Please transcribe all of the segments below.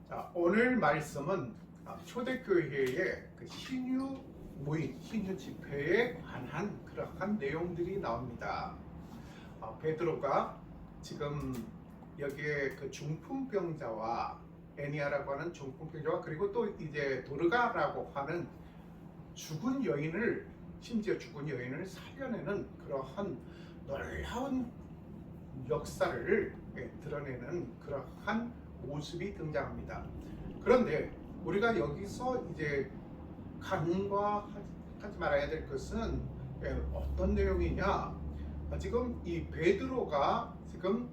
자, 오늘 말씀은 초대교회의 그 신유 모임, 신유 집회에 관한 그러한 내용들이 나옵니다. 베드로가 지금 여기에 그 중풍병자와 애니아라고 하는 중풍병자와 그리고 또 이제 도르가라고 하는 심지어 죽은 여인을 살려내는 그러한 놀라운 역사를 드러내는 그러한 모습이 등장합니다. 그런데 우리가 여기서 이제 간과하지 말아야 될 것은 어떤 내용이냐? 지금 이 베드로가 지금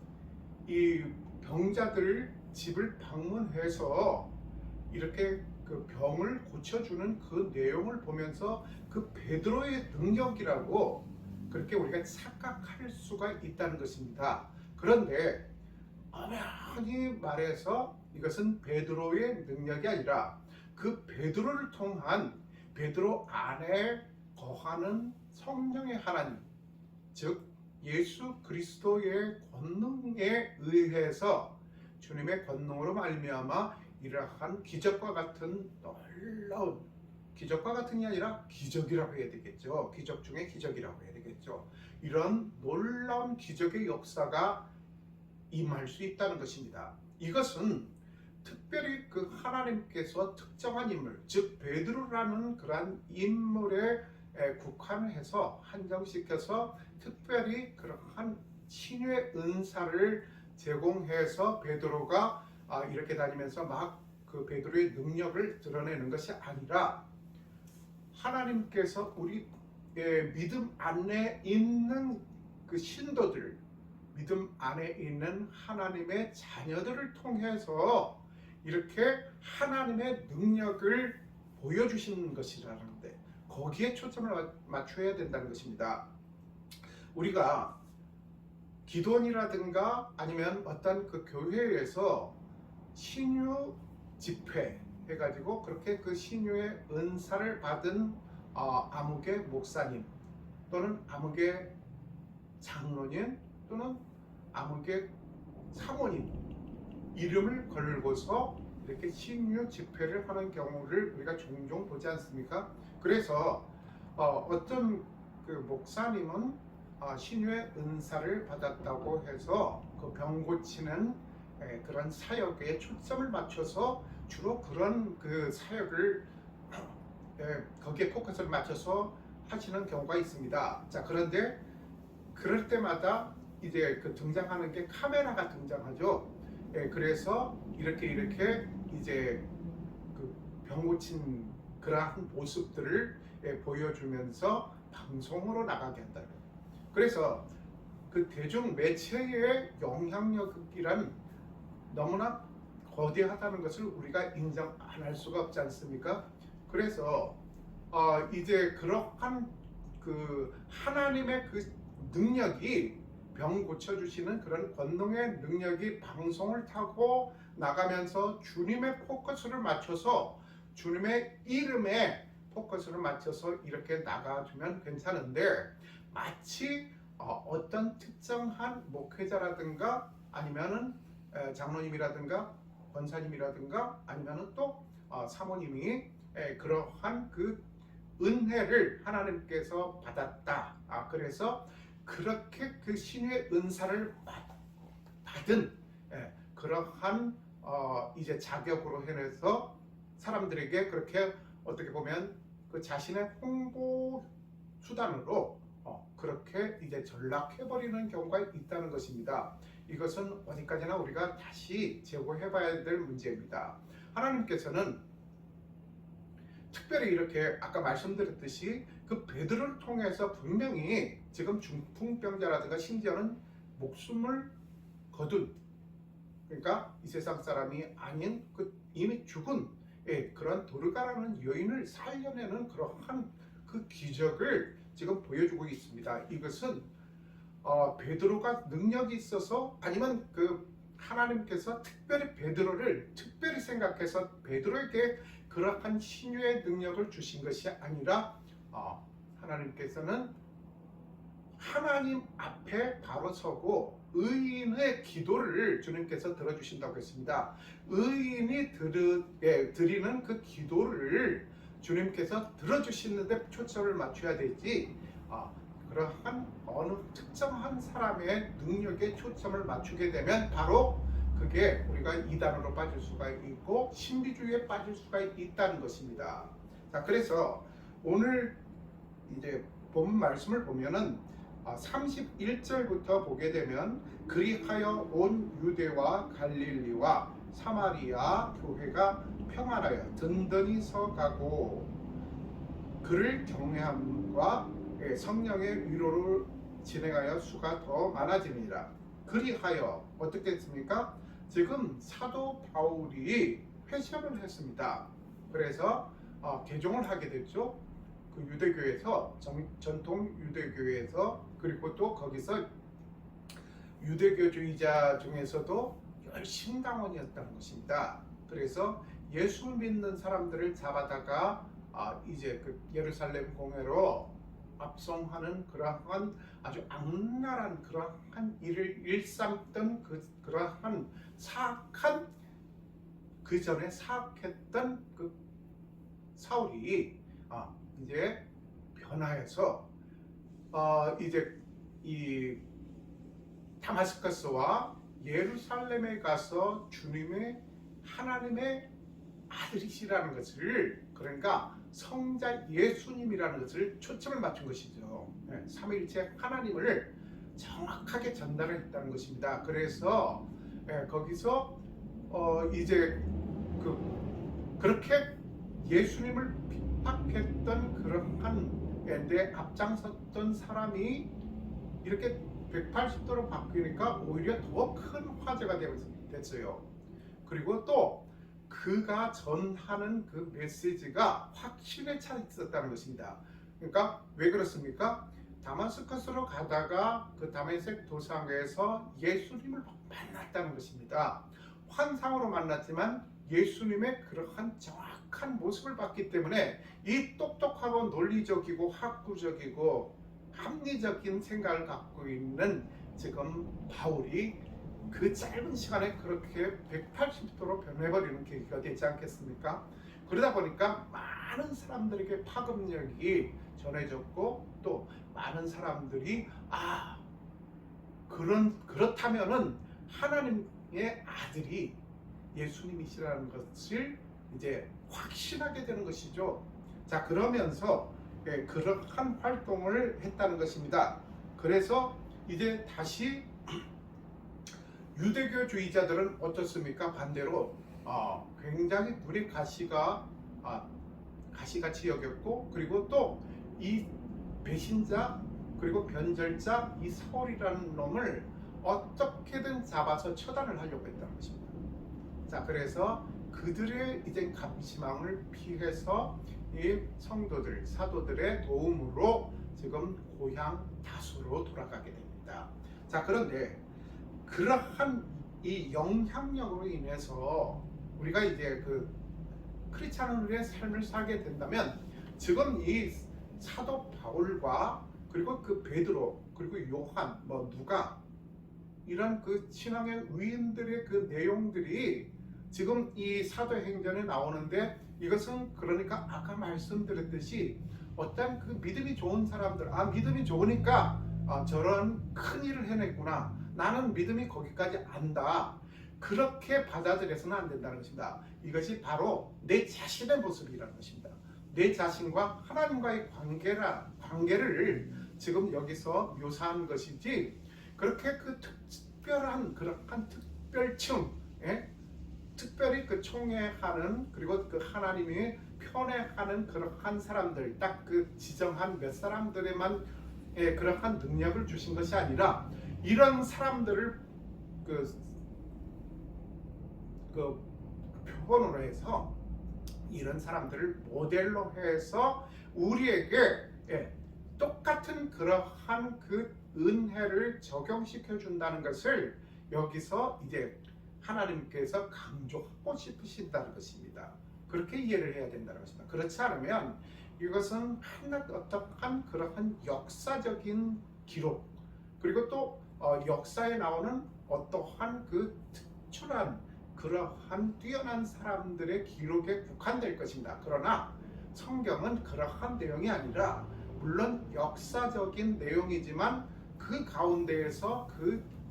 이 병자들 집을 방문해서 이렇게 그 병을 고쳐주는 그 내용을 보면서 그 베드로의 능력이라고 그렇게 우리가 착각할 수가 있다는 것입니다. 그런데 엄연히 말해서 이것은 베드로의 능력이 아니라 그 베드로를 통한 베드로 안에 거하는 성령의 하나님, 즉 예수 그리스도의 권능에 의해서 주님의 권능으로 말미암아 이러한 기적과 같은 놀라운, 기적과 같은이 아니라 기적이라고 해야 되겠죠. 기적 중에 기적이라고 해야 되겠죠. 이런 놀라운 기적의 역사가 임할 수 있다는 것입니다. 이것은 특별히 그 하나님께서 특정한 인물, 즉 베드로라는 그러한 인물에 국한해서 한정시켜서 특별히 그러한 신유의 은사를 제공해서 베드로가 이렇게 다니면서 막 그 베드로의 능력을 드러내는 것이 아니라 하나님께서 우리 믿음 안에 있는 그 신도들, 믿음 안에 있는 하나님의 자녀들을 통해서 이렇게 하나님의 능력을 보여주시는 것이라는데 거기에 초점을 맞춰야 된다는 것입니다. 우리가 기도원이라든가 아니면 어떤 그 교회에서 신유 집회 해가지고 그렇게 그 신유의 은사를 받은 아무개 목사님 또는 아무개 장로님 또는 아무개 사모님 이름을 걸고서 이렇게 신유 집회를 하는 경우를 우리가 종종 보지 않습니까? 그래서 어떤 그 목사님은 신유의 은사를 받았다고 해서 그 병 고치는 그런 사역에 초점을 맞춰서 주로 그런 그 사역을 거기에 포커스를 맞춰서 하시는 경우가 있습니다. 자, 그런데 그럴 때마다 이제 그 등장하는 게 카메라가 등장하죠. 그래서 이렇게 이제 그 병 고친 그러한 모습들을 보여주면서 방송으로 나가게 한다. 그래서 그 대중 매체의 영향력이란 너무나 거대하다는 것을 우리가 인정 안 할 수가 없지 않습니까? 그래서 이제 그러한 그 하나님의 그 능력이 병 고쳐주시는 그런 권능의 능력이 방송을 타고 나가면서 주님의 포커스를 맞춰서 주님의 이름에 포커스를 맞춰서 이렇게 나가주면 괜찮은데 마치 어떤 특정한 목회자라든가 아니면은 장로님이라든가 권사님이라든가 아니면은 또 사모님이 그러한 그 은혜를 하나님께서 받았다. 그래서 그렇게 그 신의 은사를 받은 그러한 이제 자격으로 해서 사람들에게 그렇게 어떻게 보면 그 자신의 홍보 수단으로 그렇게 이제 전락해버리는 경우가 있다는 것입니다. 이것은 어디까지나 우리가 다시 제고해봐야 될 문제입니다. 하나님께서는 특별히 이렇게 아까 말씀드렸듯이 그 베드로를 통해서 분명히 지금 중풍병자라든가 심지어는 목숨을 거둔 그러니까 이 세상 사람이 아닌 그 이미 죽은 그런 도르가라는 여인을 살려내는 그러한 그 기적을 지금 보여주고 있습니다. 이것은 베드로가 능력이 있어서 아니면 그 하나님께서 특별히 베드로를 특별히 생각해서 베드로에게 그러한 신유의 능력을 주신 것이 아니라 하나님께서는 하나님 앞에 바로 서고 의인의 기도를 주님께서 들어주신다고 했습니다. 의인이 드리는 그 기도를 주님께서 들어주시는데 초점을 맞춰야 되지, 그러한 어느 특정한 사람의 능력에 초점을 맞추게 되면 바로 그게 우리가 이단으로 빠질 수가 있고 신비주의에 빠질 수가 있다는 것입니다. 자, 그래서 오늘 이제 본 말씀을 보면은 31절부터 보게 되면 그리하여 온 유대와 갈릴리와 사마리아 교회가 평안하여 든든히 서가고 그를 경외함과 성령의 위로를 진행하여 수가 더 많아집니다. 그리하여 어떻게 했습니까? 지금 사도 바울이 회심을 했습니다. 그래서 개종을 하게 됐죠. 그 유대교에서 전통 유대교에서, 그리고 또 거기서 유대교주의자 중에서도 열심당원이었다는 것입니다. 그래서 예수 믿는 사람들을 잡아다가 이제 그 예루살렘 공회로 압송하는 그러한 아주 악랄한 그러한 일을 일삼던 그러한 사악한, 그 전에 사악했던 그 사울이 이제 변화해서 이제 이 다마스커스와 예루살렘에 가서 주님의 하나님의 아들이시라는 것을, 그러니까 성자 예수님이라는 것을 초점을 맞춘 것이죠. 삼위일체 하나님을 정확하게 전달을 했다는 것입니다. 그래서 거기서 이제 그렇게 예수님을 핍박했던 그러한 데 앞장섰던 사람이 이렇게 180도로 바뀌니까 오히려 더 큰 화제가 됐어요. 그리고 또 그가 전하는 그 메시지가 확신에 차 있었다는 것입니다. 그러니까 왜 그렇습니까? 다마스커스로 가다가 그 다메섹 도상에서 예수님을 만났다는 것입니다. 환상으로 만났지만 예수님의 그러한 정확한 모습을 봤기 때문에 이 똑똑하고 논리적이고 학구적이고 합리적인 생각을 갖고 있는 지금 바울이 그 짧은 시간에 그렇게 180도로 변해버리는 계기가 되지 않겠습니까? 그러다 보니까 많은 사람들에게 파급력이 전해졌고 또 많은 사람들이 그렇다면은 하나님의 아들이 예수님이시라는 것을 이제 확신하게 되는 것이죠. 자, 그러면서 그러한 활동을 했다는 것입니다. 그래서 이제 다시 유대교주의자들은 어떻습니까? 반대로 굉장히 눈에 가시같이 여겼고, 그리고 또 이 배신자 그리고 변절자 이 사울이라는 놈을 어떻게든 잡아서 처단을 하려고 했다는 것입니다. 자, 그래서 그들의 이제 감시망을 피해서 이 성도들, 사도들의 도움으로 지금 고향 다수로 돌아가게 됩니다. 자, 그런데 그러한 이 영향력으로 인해서 우리가 이제 그 크리스찬의 삶을 살게 된다면 지금 이 사도 바울과 그리고 그 베드로 그리고 요한 누가 이런 그 신앙의 위인들의 그 내용들이 지금 이 사도행전에 나오는데, 이것은 그러니까 아까 말씀드렸듯이 어떤 그 믿음이 좋은 사람들, 믿음이 좋으니까 저런 큰 일을 해냈구나, 나는 믿음이 거기까지 안다, 그렇게 받아들여서는 안 된다는 것입니다. 이것이 바로 내 자신의 모습이라는 것입니다. 내 자신과 하나님과의 관계를 지금 여기서 묘사한 것이지, 그렇게 그 특별한 그러한 특별층, 특별히 그 총애하는, 그리고 그 하나님이 편애하는 그러한 사람들, 딱 그 지정한 몇 사람들에만 그러한 능력을 주신 것이 아니라, 이런 사람들을 그 표본으로 해서, 이런 사람들을 모델로 해서 우리에게 똑같은 그러한 그 은혜를 적용시켜 준다는 것을 여기서 이제 하나님께서 강조하고 싶으신다는 것입니다. 그렇게 이해를 해야 된다는 것입니다. 그렇지 않으면 이것은 어떠한 그러한 역사적인 기록, 그리고 또 역사에 나오는 어떠한 그 특출한 그러한 뛰어난 사람들의 기록에 국한될 것입니다. 그러나 성경은 그러한 내용이 아니라 물론 역사적인 내용이지만 그 가운데에서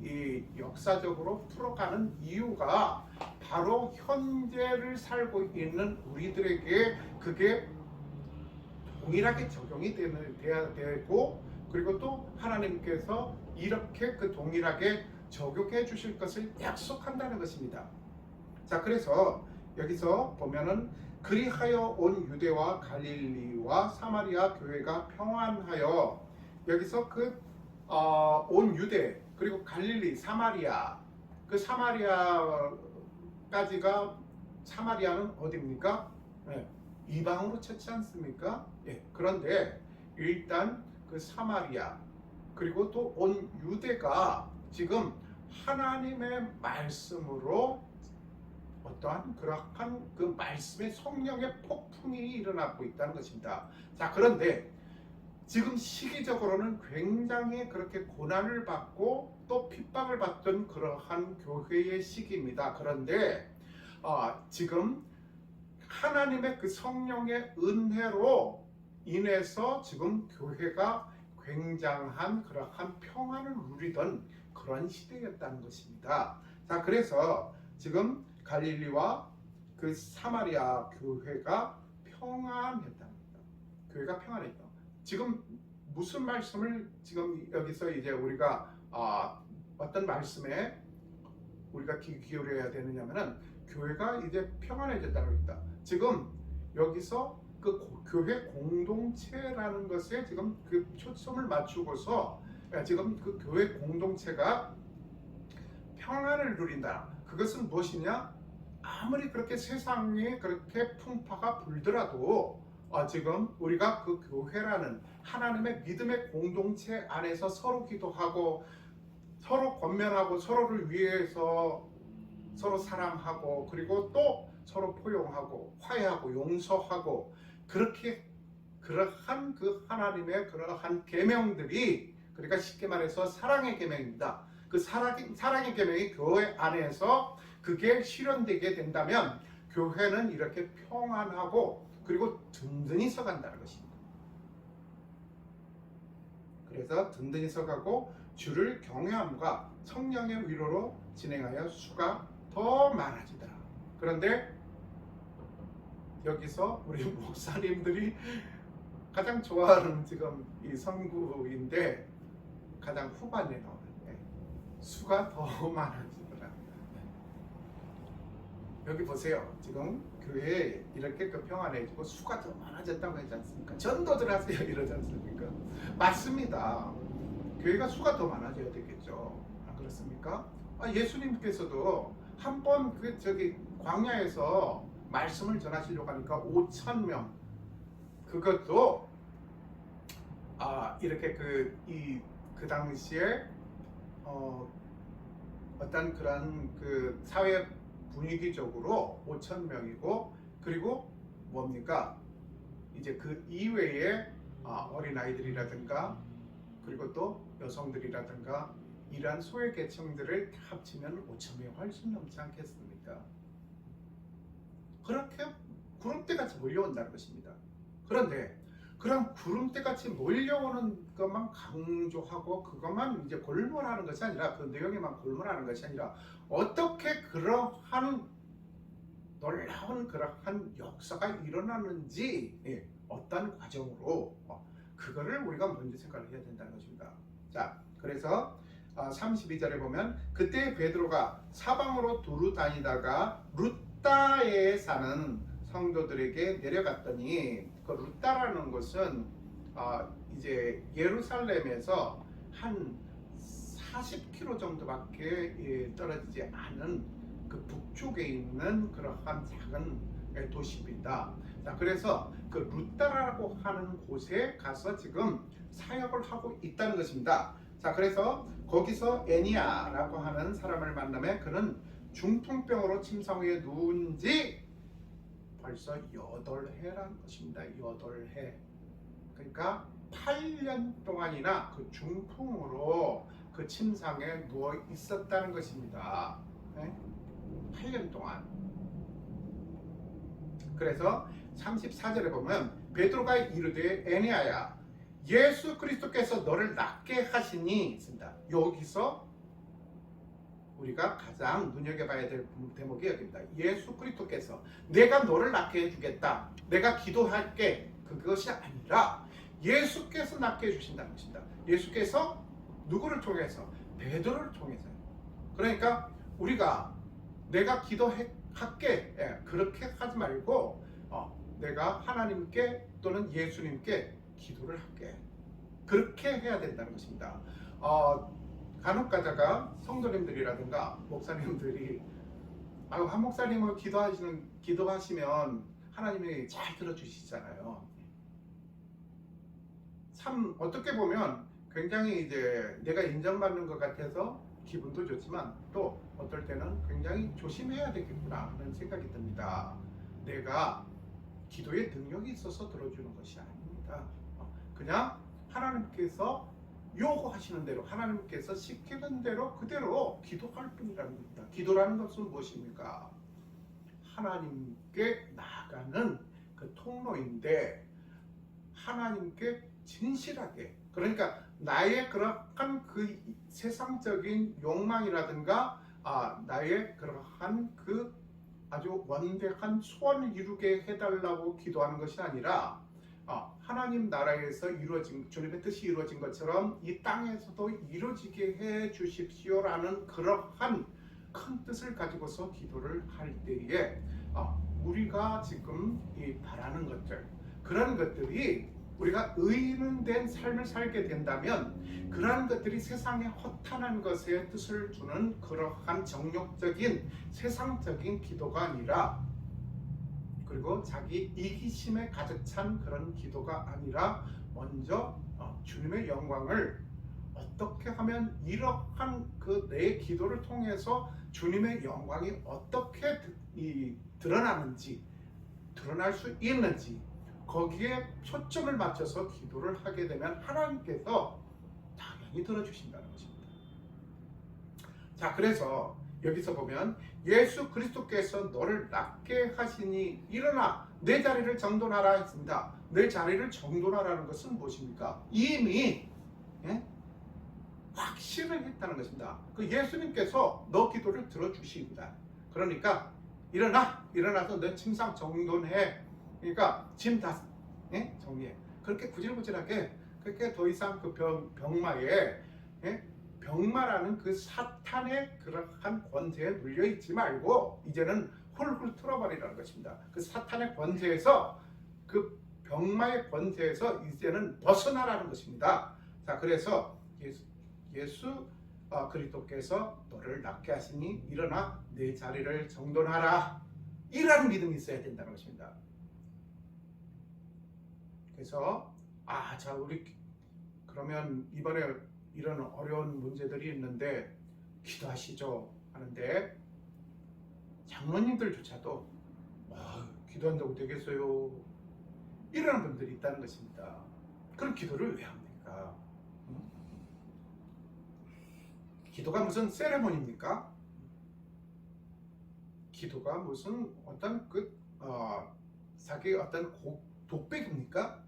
이 역사적으로 풀어가는 이유가 바로 현재를 살고 있는 우리들에게 그게 동일하게 적용이 돼야 되고, 그리고 또 하나님께서 이렇게 그 동일하게 적용해 주실 것을 약속한다는 것입니다. 자, 그래서 여기서 보면은 그리하여 온 유대와 갈릴리와 사마리아 교회가 평안하여, 여기서 온 유대 그리고 갈릴리 사마리아, 그 사마리아까지가, 사마리아는 어디입니까? 네, 이방으로 쳤지 않습니까? 예, 그런데 일단 그 사마리아 그리고 또 온 유대가 지금 하나님의 말씀으로 어떠한 그러한 그 말씀의 성령의 폭풍이 일어나고 있다는 것입니다. 자, 그런데 지금 시기적으로는 굉장히 그렇게 고난을 받고 또 핍박을 받던 그러한 교회의 시기입니다. 그런데 지금 하나님의 그 성령의 은혜로 인해서 지금 교회가 굉장한 그러한 평안을 누리던 그런 시대였다는 것입니다. 자, 그래서 지금 갈릴리와 그 사마리아 교회가 평안했답니다. 교회가 평안했다. 지금 무슨 말씀을 지금 여기서 이제 우리가 어떤 말씀에 우리가 귀 기울여야 되느냐면은 교회가 이제 평안해졌다는 겁니다. 지금 여기서 그 교회 공동체라는 것에 지금 그 초점을 맞추고서 지금 그 교회 공동체가 평안을 누린다. 그것은 무엇이냐? 아무리 그렇게 세상에 그렇게 풍파가 불더라도 지금 우리가 그 교회라는 하나님의 믿음의 공동체 안에서 서로 기도하고 서로 권면하고 서로를 위해서 서로 사랑하고 그리고 또 서로 포용하고 화해하고 용서하고 그렇게 그러한 그 하나님의 그러한 계명들이, 그러니까 쉽게 말해서 사랑의 계명입니다. 그 사랑의 계명이 교회 안에서 그게 실현되게 된다면 교회는 이렇게 평안하고 그리고 든든히 서간다는 것입니다. 그래서 든든히 서가고 주를 경외함과 성령의 위로로 진행하여 수가 더 많아지더라. 그런데 여기서 우리 목사님들이 가장 좋아하는 지금 이 선구인데 가장 후반에 나오는데 수가 더 많아지더라. 여기 보세요. 지금 교회에 이렇게 평안해지고 수가 더 많아졌다고 하지 않습니까? 전도들 하세요 이러지 않습니까? 맞습니다. 교회가 수가 더 많아져야 되겠죠. 안 그렇습니까? 예수님께서도 한번 광야에서 말씀을 전하시려고 하니까 5,000명, 그것도 이렇게 그 당시에 어떤 그런 그 사회 분위기적으로 5,000명이고, 그리고 뭡니까? 이제 그 이외에 어린아이들이라든가 그리고 또 여성들이라든가 이러한 소외 계층들을 합치면 5,000명 훨씬 넘지 않겠습니까? 그렇게 구름대같이 몰려온다는 것입니다. 그런데 그런 구름대같이 몰려오는 것만 강조하고 그것만 이제 골몰하는 것이 아니라, 그 내용에만 골몰하는 것이 아니라 어떻게 그러한 놀라운 그러한 역사가 일어나는지, 어떤 과정으로 그거를 우리가 먼저 생각을 해야 된다는 것입니다. 자, 그래서 32절에 보면 그때 베드로가 사방으로 두루 다니다가 루따에 사는 성도들에게 내려갔더니, 그 루따라는 것은 이제 예루살렘에서 한 40km 정도밖에 떨어지지 않은 그 북쪽에 있는 그러한 작은 도시입니다. 자, 그래서 그 루따라고 하는 곳에 가서 지금 사역을 하고 있다는 것입니다. 자, 그래서 거기서 애니아라고 하는 사람을 만나면 그는 중풍병으로 침상위에 누운 지 벌써 8해라는 것입니다. 8해. 그러니까 8년 동안이나 그 중풍으로 그 침상에 누워 있었다는 것입니다. 네? 8년 동안. 그래서 34절에 보면 베드로가 이르되 에네아야 예수 그리스도께서 너를 낫게 하시니 있습니다. 여기서 우리가 가장 눈여겨봐야 될 대목이 여기입니다. 예수 그리스도께서 내가 너를 낫게 해주겠다, 내가 기도할게, 그것이 아니라 예수께서 낫게 해주신다는 것입니다. 예수께서 누구를 통해서? 베드로를 통해서요. 그러니까 우리가 내가 기도할게, 그렇게 하지 말고 내가 하나님께 또는 예수님께 기도를 할게, 그렇게 해야 된다는 것입니다. 간혹 가다가 성도님들이라든가 목사님들이 한 목사님을 기도하시면 하나님이 잘 들어주시잖아요. 참 어떻게 보면 굉장히 이제 내가 인정받는 것 같아서 기분도 좋지만 또 어떨 때는 굉장히 조심해야 되겠구나 하는 생각이 듭니다. 내가 기도에 능력이 있어서 들어주는 것이 아닙니다. 그냥 하나님께서 요구하시는 대로, 하나님께서 시키는 대로 그대로 기도할 뿐이라는 겁니다. 기도라는 것은 무엇입니까? 하나님께 나아가는 그 통로인데 하나님께 진실하게, 그러니까 나의 그러한 그 세상적인 욕망이라든가 나의 그러한 그 아주 원대한 소원을 이루게 해달라고 기도하는 것이 아니라 하나님 나라에서 이루어진, 주님의 뜻이 이루어진 것처럼 이 땅에서도 이루어지게 해 주십시오라는 그러한 큰 뜻을 가지고서 기도를 할 때에 우리가 지금 이 바라는 것들, 그런 것들이 우리가 의인된 삶을 살게 된다면 그러한 것들이 세상에 허탄한 것에 뜻을 주는 그러한 정욕적인 세상적인 기도가 아니라, 그리고 자기 이기심에 가득 찬 그런 기도가 아니라 먼저 주님의 영광을 어떻게 하면 이러한 그 내 기도를 통해서 주님의 영광이 어떻게 드러나는지, 드러날 수 있는지 거기에 초점을 맞춰서 기도를 하게 되면 하나님께서 당연히 들어주신다는 것입니다. 자, 그래서 여기서 보면 예수 그리스도께서 너를 낫게 하시니 일어나 내 자리를 정돈하라 했습니다. 내 자리를 정돈하라는 것은 무엇입니까? 이미 확신을 했다는 것입니다. 그 예수님께서 너 기도를 들어주십니다. 그러니까 일어나서 내 침상 정돈해. 그러니까 짐 다 정리해. 그렇게 구질구질하게, 그렇게 더 이상 그 병마에 병마라는 그 사탄의 그러한 권세에 눌려 있지 말고 이제는 훌훌 틀어버리라는 것입니다. 그 사탄의 권세에서, 그 병마의 권세에서 이제는 벗어나라는 것입니다. 자, 그래서 예수 그리스도께서 너를 낫게 하시니 일어나 내 자리를 정돈하라, 이라는 믿음이 있어야 된다는 것입니다. 그래서 자, 우리 그러면 이번에 이런 어려운 문제들이 있는데 기도하시죠 하는데 장로님들조차도 기도한다고 되겠어요? 이러는 분들이 있다는 것입니다. 그럼 기도를 왜 합니까? 기도가 무슨 세레모니입니까? 기도가 무슨 어떤 자기 어떤 독백입니까?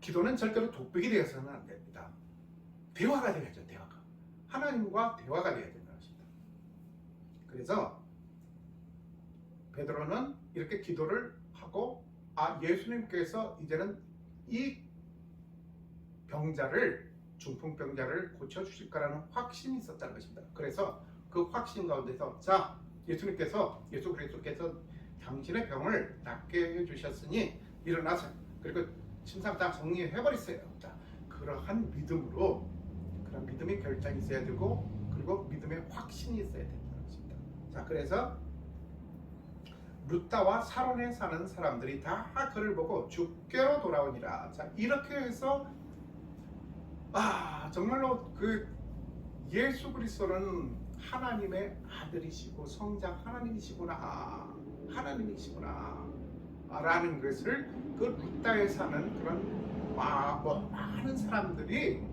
기도는 절대로 독백이 되어서는 안 됩니다. 대화가 되어야죠. 대화가. 하나님과 대화가 되어야 된다는 것입니다. 그래서 베드로는 이렇게 기도를 하고 예수님께서 이제는 이 병자를, 중풍병자를 고쳐주실 거라는 확신이 있었다는 것입니다. 그래서 그 확신 가운데서 예수 그리스도께서 당신의 병을 낫게 해주셨으니 일어나서 그리고 침상 다 정리해버리세요. 그러한 믿음으로, 그런 믿음의 결단이 있어야 되고, 그리고 믿음의 확신이 있어야 된다는 것입니다. 자, 그래서 루다와 사론에 사는 사람들이 다 그를 보고 주께로 돌아오니라. 자, 이렇게 해서 정말로 그 예수 그리스도는 하나님의 아들이시고 성자 하나님이시구나 라는 것을 그 루다에 사는 그런 뭐 많은 사람들이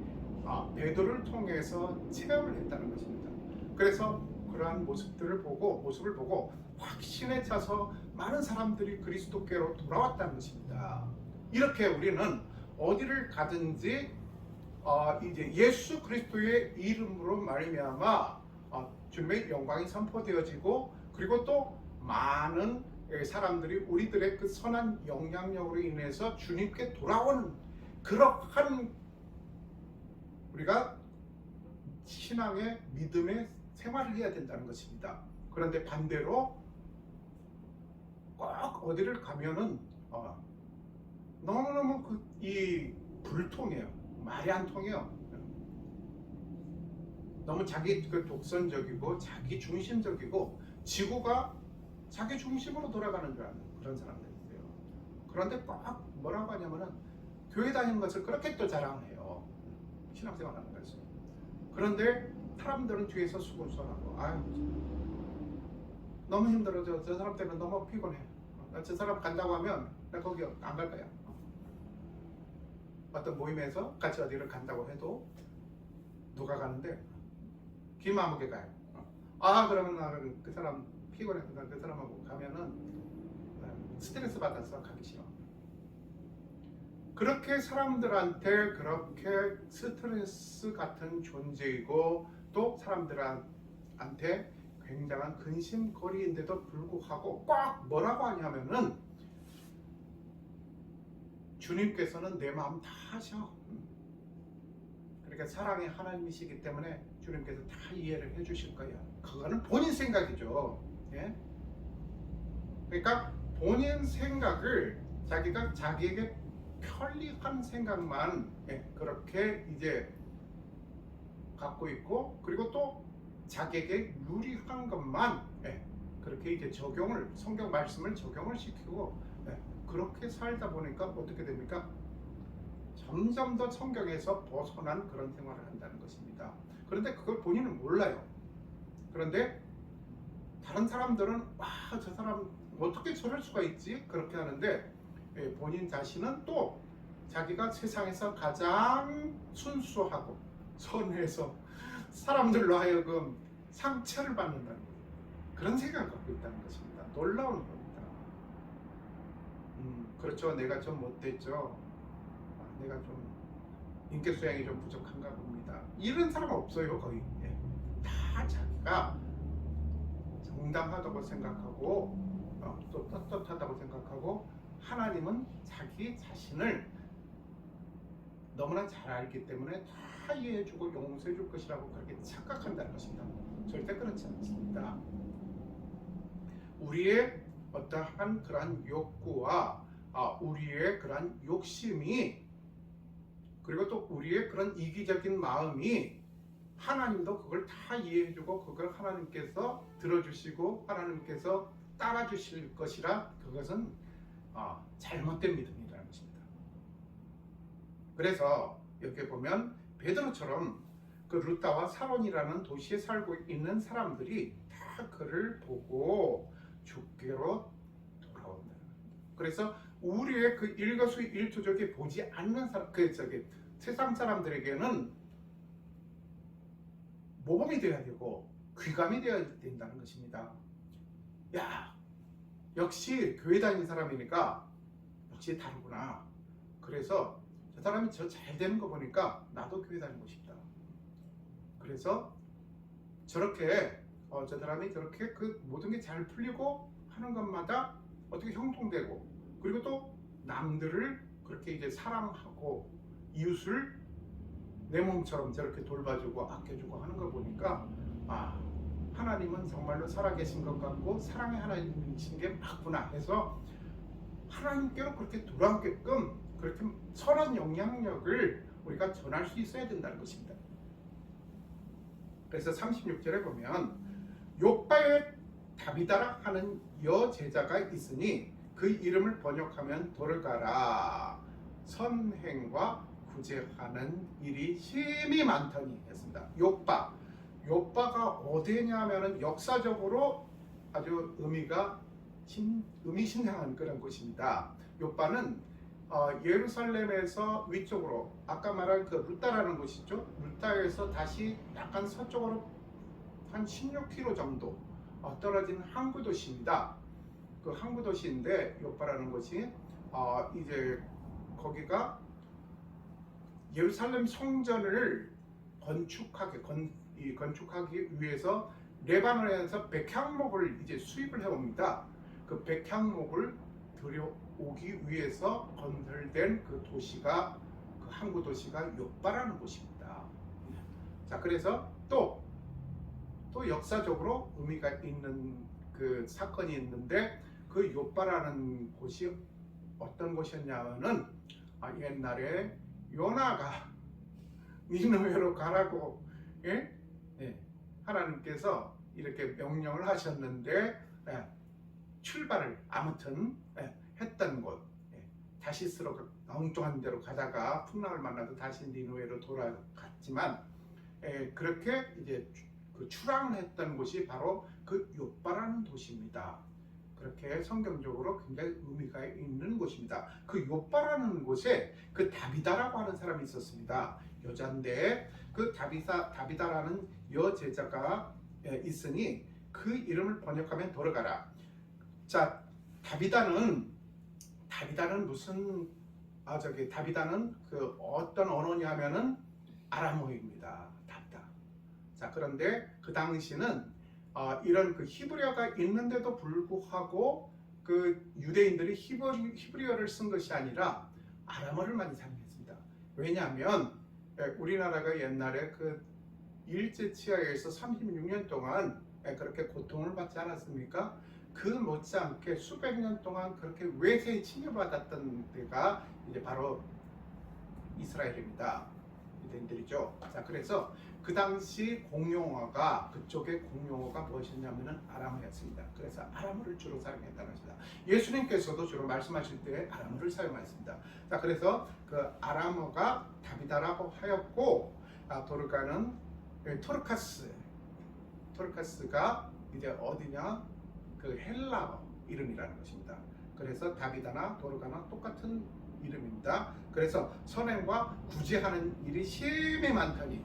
베드로를 통해서 체험을 했다는 것입니다. 그래서 그러한 모습을 보고 확신에 차서 많은 사람들이 그리스도께로 돌아왔다는 것입니다. 이렇게 우리는 어디를 가든지 이제 예수 그리스도의 이름으로 말미암아 주님의 영광이 선포되어지고, 그리고 또 많은 사람들이 우리들의 그 선한 영향력으로 인해서 주님께 돌아오는 그러한 우리가 신앙의 믿음의 생활을 해야 된다는 것입니다. 그런데 반대로 꼭 어디를 가면은 너무너무 이 불통해요. 말이 안 통해요. 너무 자기 독선적이고 자기 중심적이고 지구가 자기 중심으로 돌아가는 줄 아는 그런 사람들이 있어요. 그런데 꼭 뭐라고 하냐면은 교회 다니는 것을 그렇게 또 자랑해요. 신앙생활 하는 것을. 그런데 사람들은 뒤에서 수고수고하고 너무 힘들어. 저 사람 때문에 너무 피곤해. 저 사람 간다고 하면 나 거기 안 갈 거야. 어떤 모임에서 같이 어디를 간다고 해도 누가 가는데 기마무게 가요. 그러면 나는 그 사람 피곤해서 그 사람하고 가면은 스트레스 받아서 가기 싫어. 그렇게 사람들한테 그렇게 스트레스 같은 존재이고, 또 사람들한테 굉장한 근심거리인데도 불구하고 꽉 뭐라고 하냐면은 주님께서는 내 마음 다 아셔. 그러니까 사랑의 하나님이시기 때문에 주님께서 다 이해를 해주실 거야. 그거는 본인 생각이죠. 예? 그러니까 본인 생각을 자기가 자기에게 편리한 생각만 그렇게 이제 갖고 있고, 그리고 또 자기에게 유리한 것만 그렇게 이제 성경 말씀을 적용을 시키고 그렇게 살다 보니까 어떻게 됩니까? 점점 더 성경에서 벗어난 그런 생활을 한다는 것입니다. 그런데 그걸 본인은 몰라요. 그런데 다른 사람들은 저 사람 어떻게 저럴 수가 있지? 그렇게 하는데 본인 자신은 또 자기가 세상에서 가장 순수하고 선해서 사람들로 하여금 상처를 받는다는 거예요. 그런 생각을 갖고 있다는 것입니다. 놀라운 겁니다. 그렇죠. 내가 좀 못됐죠. 내가 좀 인격 수양이 좀 부족한가 봅니다. 이런 사람 없어요. 거의. 다 자기가 정당하다고 생각하고 또 떳떳하다고 생각하고, 하나님은 자기 자신을 너무나 잘 알기 때문에 다 이해해주고 용서해줄 것이라고 그렇게 착각한다는 것입니다. 절대 그렇지 않습니다. 우리의 어떠한 그러한 욕구와 우리의 그러한 욕심이, 그리고 또 우리의 그런 이기적인 마음이 하나님도 그걸 다 이해해주고 그걸 하나님께서 들어주시고 하나님께서 따라주실 것이라, 그것은 잘못된 믿음이라는 것입니다. 그래서 여기 보면 베드로처럼 그 루다와 사론이라는 도시에 살고 있는 사람들이 다 그를 보고 주께로 돌아온다. 그래서 우리의 그 일거수일투족이 보지 않는 사람, 세상 사람들에게는 모범이 되어야 되고 귀감이 되어야 된다는 것입니다. 역시 교회 다니는 사람이니까 역시 다르구나. 그래서 저 사람이 저 잘 되는 거 보니까 나도 교회 다니고 싶다. 그래서 저렇게 저 사람이 저렇게 그 모든 게 잘 풀리고 하는 것마다 어떻게 형통되고, 그리고 또 남들을 그렇게 이제 사랑하고 이웃을 내 몸처럼 저렇게 돌봐주고 아껴주고 하는 걸 보니까 하나님은 정말로 살아계신 것 같고 사랑의 하나님이신 게 맞구나 해서 하나님께로 그렇게 돌아오게끔 그렇게 선한 영향력을 우리가 전할 수 있어야 된다는 것입니다. 그래서 36절에 보면 욥바의 다비다라 하는 여제자가 있으니 그 이름을 번역하면 돌가라 선행과 구제하는 일이 심히 많더니 했습니다. 욥바가 어디냐면은 역사적으로 아주 의미 신장한 그런 곳입니다. 욥바는 예루살렘에서 위쪽으로 아까 말한 그 루타라는 곳이죠. 루타에서 다시 약간 서쪽으로 한 16km 정도 떨어진 항구 도시입니다. 그 항구 도시인데 요파라는 곳이 이제 거기가 예루살렘 성전을 건축하기 위해서 레바논에서 백향목을 이제 수입을 해옵니다. 그 백향목을 들여오기 위해서 건설된 그 도시가 그 항구 도시가 요파라는 곳입니다. 자, 그래서 또 역사적으로 의미가 있는 그 사건이 있는데 그 요파라는 곳이 어떤 곳이었냐면은 옛날에 요나가 니느웨로 가라고 하나님께서 이렇게 명령을 하셨는데 출발을 아무튼 했던 곳, 다시스로 엉뚱한 데로 가다가 풍랑을 만나서 다시 니느웨로 돌아갔지만 그렇게 이제 그 출항을 했던 곳이 바로 그 요파라는 도시입니다. 그렇게 성경적으로 굉장히 의미가 있는 곳입니다. 그 요파라는 곳에 그 다비다라고 하는 사람이 있었습니다. 여자인데 그 다비다라는 여제자가 있으니 그 이름을 번역하면 돌아가라. 자, 다비다는 무슨 다비다는 그 어떤 언어냐면은 아람어입니다. 다비다. 자, 그런데 그 당시는 이런 그 히브리어가 있는데도 불구하고 그 유대인들이 히브리어를 쓴 것이 아니라 아람어를 많이 사용했습니다. 왜냐하면 우리나라가 옛날에 그 일제 치하에서 36년 동안 그렇게 고통을 받지 않았습니까? 그 못지않게 수백 년 동안 그렇게 외세에 침입받았던 데가 이제 바로 이스라엘입니다. 유대인들이죠. 자, 그래서 그 당시 공용어가 그쪽의 공용어가 무엇이었냐면은 아람어였습니다. 그래서 아람어를 주로 사용했다는 것입니다. 예수님께서도 주로 말씀하실 때 아람어를 사용했습니다. 자, 그래서 그 아람어가 다비다라고 하였고 도르가는 토르카스가 이제 어디냐 그 헬라어 이름이라는 것입니다. 그래서 다비다나 도르가나 똑같은 이름입니다. 그래서 선행과 구제하는 일이 심히 많더니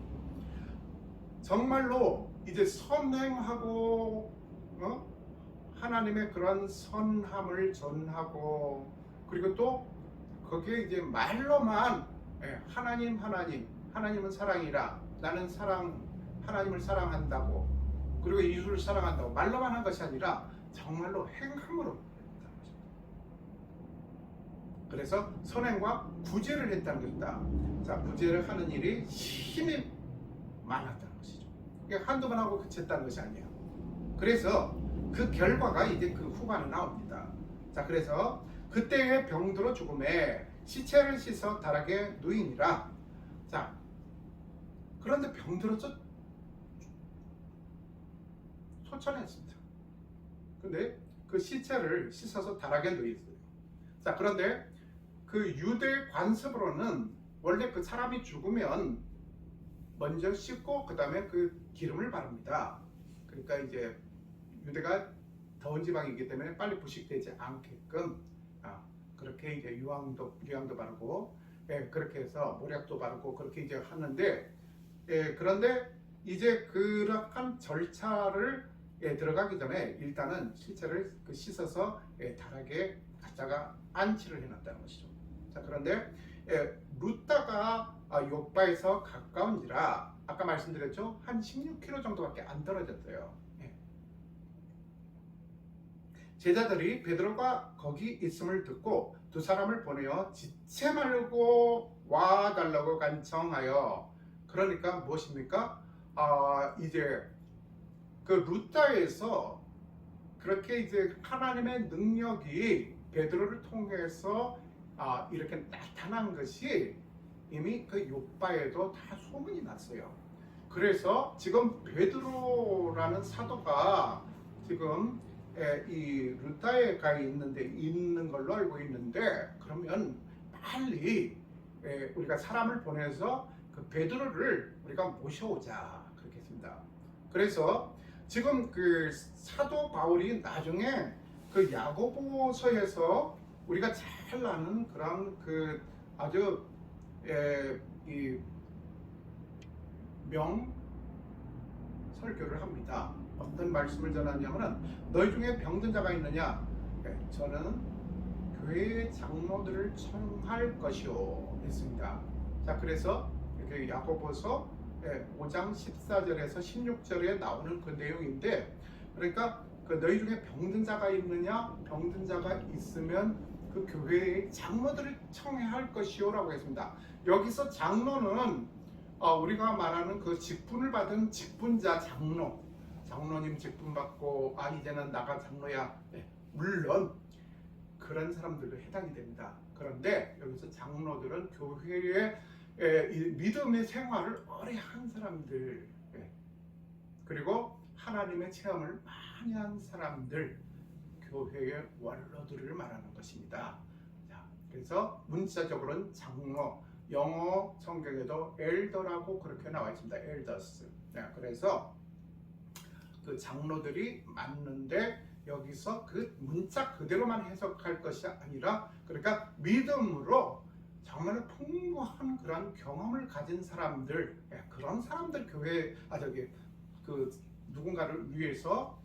정말로 이제 선행하고 하나님의 그런 선함을 전하고 그리고 또 거기에 이제 말로만 하나님은 사랑이라 나는 하나님을 사랑한다고 그리고 이웃을 사랑한다고 말로만 한 것이 아니라 정말로 행함으로 했다는 것입니다. 그래서 선행과 구제를 했다는 것이다. 자, 구제를 하는 일이 힘이 많았다는 것이죠. 그러니까 한두 번 하고 그쳤다는 것이 아니에요. 그래서 그 결과가 이제 그 후반에 나옵니다. 자, 그래서 그때의 병들어 죽음에 시체를 씻어 다락에 누이니라. 자, 그런데 병들어서 소천했습니다. 근데 그 시체를 씻어서 다락에 누이었어요. 자, 그런데 그 유대 관습으로는 원래 그 사람이 죽으면 먼저 씻고 그 다음에 그 기름을 바릅니다. 그러니까 이제 유대가 더운 지방이기 때문에 빨리 부식되지 않게끔 그렇게 이제 유황도 바르고 그렇게 해서 모략도 바르고 그렇게 이제 하는데 그런데 이제 그러한 절차를 들어가기 전에 일단은 시체를 씻어서 다락에 갖다가 안치를 해놨다는 것이죠. 자, 그런데 루타가 요파에서 가까운지라 아까 말씀드렸죠. 한 16km 정도밖에 안 떨어졌어요. 제자들이 베드로가 거기 있음을 듣고 두 사람을 보내어 지체 말고 와달라고 간청하여 그러니까 무엇입니까? 이제 그 루타에서 그렇게 이제 하나님의 능력이 베드로를 통해서 이렇게 나타난 것이 이미 그 요파에도 다 소문이 났어요. 그래서 지금 베드로라는 사도가 지금 이 루타에 가 있는 걸로 알고 있는데 그러면 빨리 우리가 사람을 보내서 그 베드로를 우리가 모셔오자 그렇게 했습니다. 그래서 지금 그 사도 바울이 나중에 그 야고보서에서 우리가 잘 아는 그런 그 아주 이 설교를 합니다. 어떤 말씀을 전하냐면은 너희 중에 병든 자가 있느냐? 저는 교회의 장로들을 청할 것이요 했습니다. 자, 그래서 이렇게 야고보서 5장 14절에서 16절에 나오는 그 내용인데, 그러니까 그 너희 중에 병든 자가 있느냐? 병든 자가 있으면 그 교회의 장로들을 청할 것이요라고 했습니다. 여기서 장로는 우리가 말하는 그 직분을 받은 직분자 장로님 직분 받고 이제는 나가 장로야. 물론 그런 사람들도 해당이 됩니다. 그런데 여기서 장로들은 교회의 믿음의 생활을 오래 한 사람들, 그리고 하나님의 체험을 많이 한 사람들, 교회의 원로들을 말하는 것입니다. 자, 그래서 문자적으로는 장로, 영어 성경에도 엘더라고 그렇게 나와 있습니다. 엘더스. 그래서 그 장로들이 맞는데, 여기서 그 문자 그대로만 해석할 것이 아니라, 그러니까 믿음으로 정말 풍부한 그런 경험을 가진 사람들, 그런 사람들 교회 그 누군가를 위해서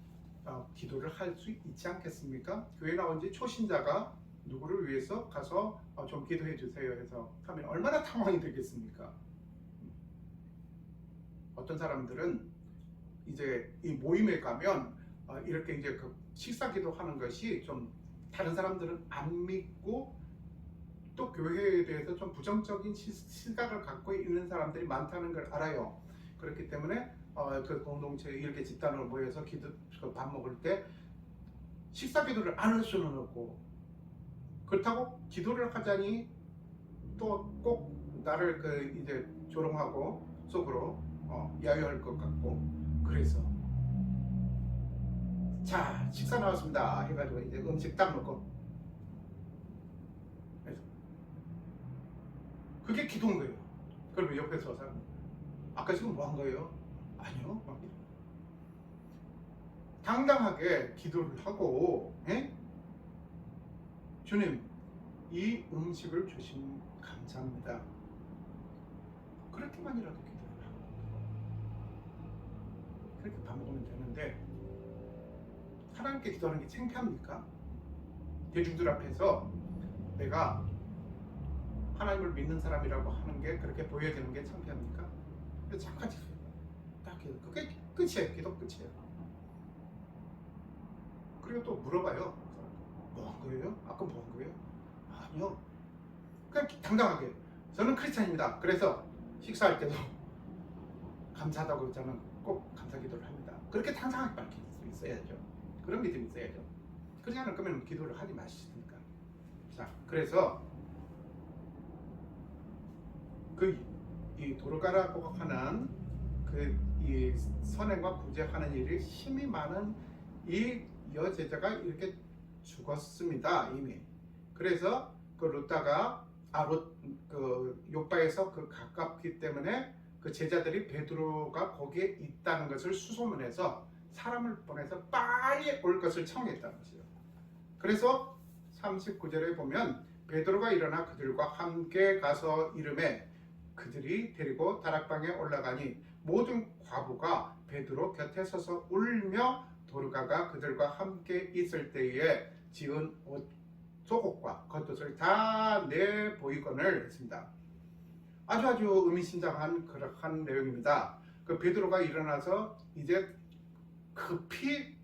기도를 할 수 있지 않겠습니까? 교회 나온 지 초신자가 누구를 위해서 가서 좀 기도해 주세요 해서 하면 얼마나 당황이 되겠습니까? 어떤 사람들은 이제 이 모임에 가면 이렇게 이제 그 식사 기도하는 것이 좀 다른 사람들은 안 믿고 또 교회에 대해서 좀 부정적인 시각을 갖고 있는 사람들이 많다는 걸 알아요. 그렇기 때문에 그 공동체 이렇게 집단으로 모여서 밥 먹을 때 식사 기도를 안 할 수는 없고, 그렇다고 기도를 하자니 또 꼭 나를 이제 조롱하고 속으로 야유할 것 같고, 그래서 자, 식사 나왔습니다 해가지고 이제 음식 딱 먹고, 그게 기도인 거예요. 그러면 옆에서 사람, 아까 지금 뭐 한 거예요? 아니요. 당당하게 기도를 하고, 주님, 이 음식을 주신 감사합니다. 그렇게만이라도 기도를 하고 그렇게 밥 먹으면 되는데, 하나님께 기도하는 게 창피합니까? 대중들 앞에서 내가 하나님을 믿는 사람이라고 하는 게 그렇게 보여지는 게 창피합니까? 그래서 잠깐 딱 기도, 그게 끝이에요. 기도 끝이에요. 그리고 또 물어봐요. 뭐 한 거예요? 아까 뭐 한 거예요? 아니요. 그냥 당당하게 저는 크리스찬입니다. 그래서 식사할 때도 감사하다고 저는 꼭 감사 기도를 합니다. 그렇게 당당하게 밝힐 수 있어야죠. 그런 믿음이 있어야죠. 그렇지 않을 거면 기도를 하지 마시니까. 자, 그래서 이 도르가라고 하는 이 선행과 구제하는 일이 힘이 많은 이 여제자가 이렇게 죽었습니다, 이미. 그래서 그 루다가 요바에서 가깝기 때문에 그 제자들이 베드로가 거기에 있다는 것을 수소문해서 사람을 보내서 빨리 올 것을 청했다는 것이죠. 그래서 39절에 보면 베드로가 일어나 그들과 함께 가서 이르매 그들이 데리고 다락방에 올라가니 모든 과부가 베드로 곁에 서서 울며 도르가가 그들과 함께 있을 때에 지은 옷 속옷과 겉옷을 다 내보이거늘 했습니다. 아주 의미심장한 그러한 내용입니다. 그 베드로가 일어나서 이제 급히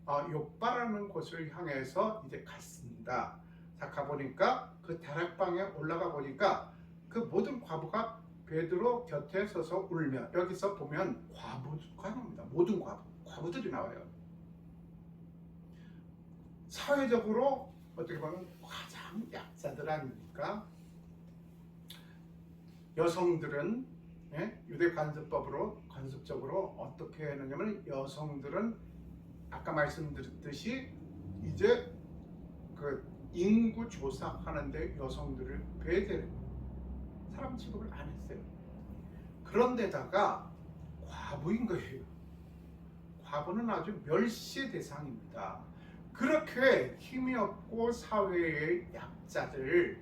요바라는 곳을 향해서 이제 갔습니다. 자, 가보니까 그 다락방에 올라가 보니까 그 모든 과부가 베드로 곁에 서서 울며, 여기서 보면 과부가 나옵니다. 모든 과부들이 나와요. 사회적으로 어떻게 보면 가장 약자들 아닙니까? 여성들은 유대 관습적으로 어떻게 하느냐면, 여성들은 아까 말씀드렸듯이 이제 그 인구 조사하는데 여성들을 배제를, 사람 취급을 안 했어요. 그런데다가 과부인 거예요. 과부는 아주 멸시 대상입니다. 그렇게 힘이 없고 사회의 약자들,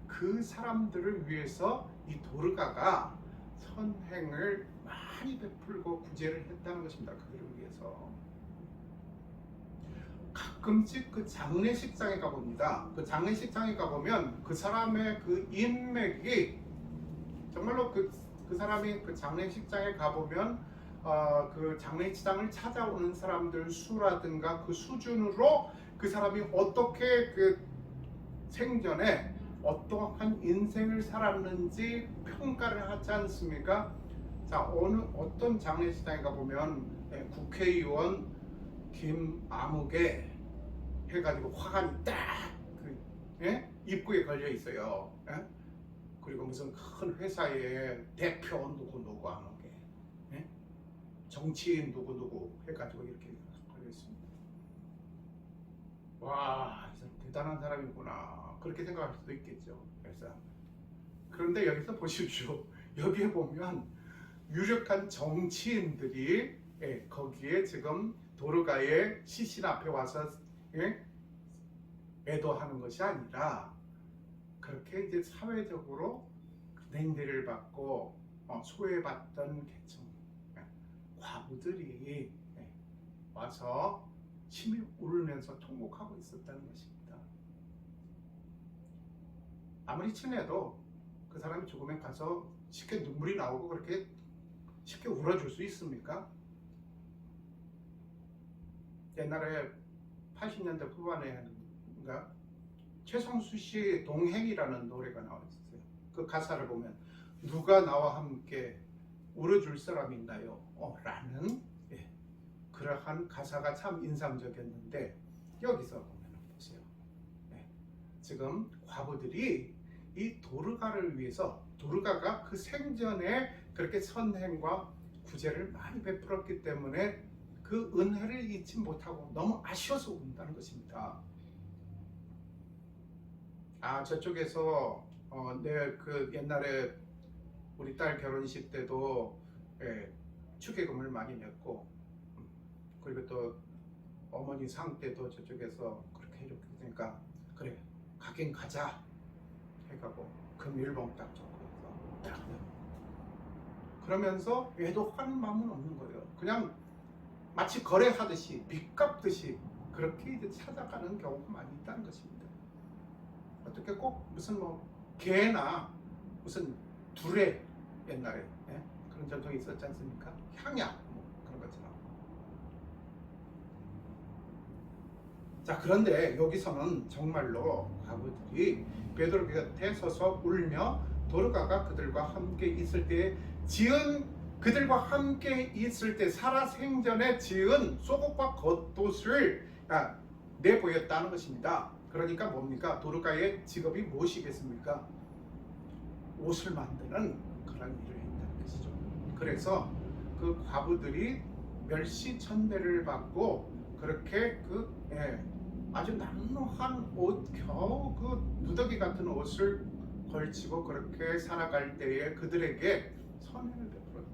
그 사람들을 위해서 이 도르가가 선행을 많이 베풀고 구제를 했다는 것입니다. 그들을 위해서. 가끔씩 그 장례식장에 가봅니다. 그 장례식장에 가보면 그 사람의 그 인맥이 정말로 그 사람이 그 장례식장에 가보면 그 장례식장을 찾아오는 사람들 수라든가 그 수준으로 그 사람이 어떻게 그 생전에 어떠한 인생을 살았는지 평가를 하지 않습니까? 자, 어떤 장례식장에 가보면 국회의원 김아무개 해가지고 화관이 딱 입구에 걸려 있어요. 그리고 무슨 큰 회사의 대표 누구 아무개, 정치인 누구 해가지고 이렇게 걸려 있습니다. 와, 이 사람 대단한 사람이구나 그렇게 생각할 수도 있겠죠. 그런데 여기서 보십시오. 여기에 보면 유력한 정치인들이 거기에 지금 도르가의 시신 앞에 와서 애도하는 것이 아니라 그렇게 이제 사회적으로 냉대를 받고 소외받던 계층 과부들이 와서 심히 울면서 통곡하고 있었다는 것입니다. 아무리 친해도 그 사람이 죽으면 가서 쉽게 눈물이 나오고 그렇게 쉽게 울어줄 수 있습니까? 옛날에 80년대 후반에인가 최성수 씨 동행이라는 노래가 나왔어요. 그 가사를 보면 누가 나와 함께 울어줄 사람 있나요? 라는 그러한 가사가 참 인상적이었는데 여기서 보면 보세요. 지금 과부들이 이 도르가를 위해서 도르가가 그 생전에 그렇게 선행과 구제를 많이 베풀었기 때문에 그 은혜를 잊지 못하고 너무 아쉬워서 운다는 것입니다. 저쪽에서 내 그 옛날에 우리 딸 결혼식 때도 축의금을 많이 냈고 그리고 또 어머니 상 때도 저쪽에서 그렇게 이렇게 되니까 그래 가긴 가자 해가고 금일봉 딱 적고 딱 그러면서 애도하는 마음은 없는 거예요. 그냥 마치 거래하듯이 빚 갚듯이 그렇게 이제 찾아가는 경우가 많이 있다는 것입니다. 어떻게 꼭 무슨 개나 무슨 두레 옛날에 그런 전통이 있었지 않습니까? 향약 그런 것처럼. 자, 그런데 여기서는 정말로 과부들이 베드로 곁에 서서 울며 도르가가 그들과 함께 있을 때 그들과 함께 있을 때 살아생전에 지은 속옷과 겉옷을 내보였다는 것입니다. 그러니까 뭡니까? 도르가의 직업이 무엇이겠습니까? 옷을 만드는 그런 일을 했다는 것이죠. 그래서 그 과부들이 멸시천대를 받고 그렇게 아주 남루한 옷, 겨우 그 누더기 같은 옷을 걸치고 그렇게 살아갈 때에 그들에게 선행을 베풀었다.